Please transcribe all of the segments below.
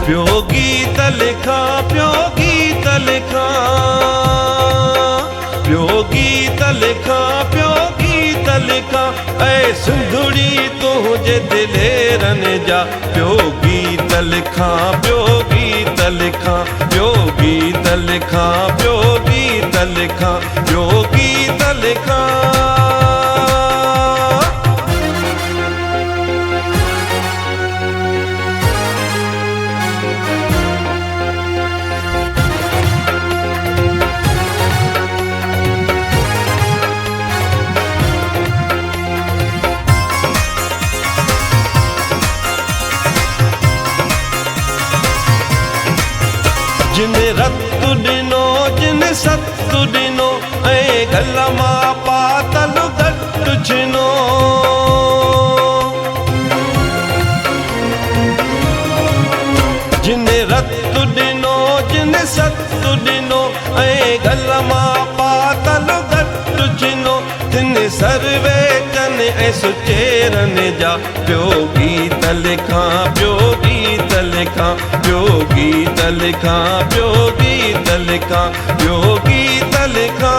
प्यो गीत लिखा, प्यो गीत लिखा, प्यो गीत लिखा, प्यो गीत लिखा, ऐ सिंधुड़ी तुझे दिलेरन जा। प्यो गीत लिखा, प्यो गीत लिखा, प्यो गीत लिखा, प्यो गीत लिखा, प्यो गीत लिखा। जिन रत्तु ॾिनो, जिन सत्तु ॾिनो, ऐं गल मां पातल घटि छिनो। जिन रत्तु ॾिनो, जिन सत्तु ॾिनो, ऐं गल मां पातल घटि छिनो। तिन सर्वे कन ऐं सुचेरन जा। प्यो गीत लिखा, प्यो गीत लिखा, प्यो गीत लिखा, प्यो गीत लिखा, प्यो गीत लिखा।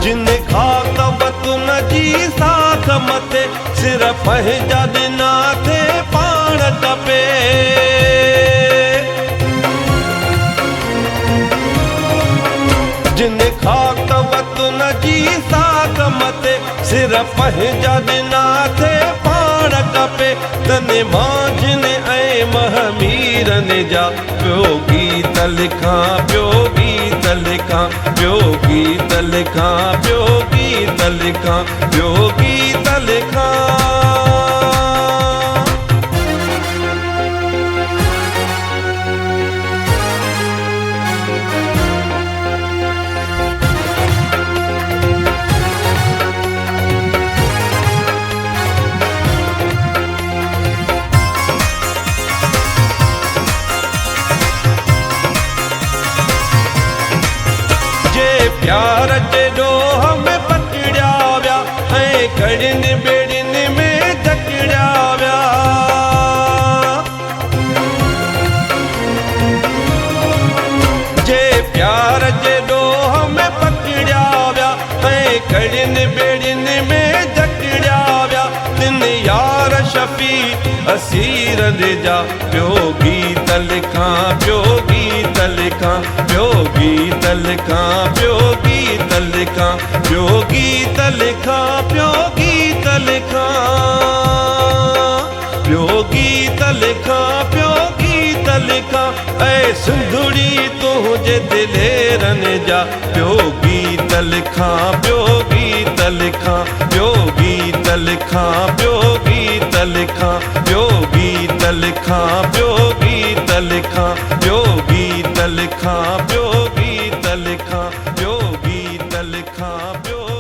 जिन खाक वतन जी साख मथे, सिर पंहिंजा ॾिना थे पाण कपे। जिन खाक वतन जी साख मथे, सिर पंहिंजा ॾिना थे पाण कपे। तने मांझिन ऐं महमीरन जा। प्यो गीत लिखा, प्यो गीत लिखा, प्यो गीत लिखा, प्यो गीत लिखा, प्यो गीत लिखा। प्यार जे डोह में पकड़िया विया, ऐं कड़ियुनि ॿेड़ियुनि में जकड़िया विया। जे प्यार जे डोह में पकड़िया विया, ऐं कड़ियुनि ॿेड़ियुनि में जकड़िया विया। तिन यार शफ़ी असीर जा। प्यो गीत लिखा, प्यो गीत लिखा, प्यो गीत लिखा, प्यो गीत लिखा, प्यो गीत लिखा, प्यो गीत लिखा, प्यो गीत लिखा, प्यो गीत लिखा, ऐ सिंधुड़ी तुझे दिलेरन जा। प्यो गीत लिखा, प्यो गीत लिखा, प्यो गीत लिखा, प्यो गीत लिखा, प्यो गीत लिखा, प्यो गीत लिखा, प्यो गीत लिखा।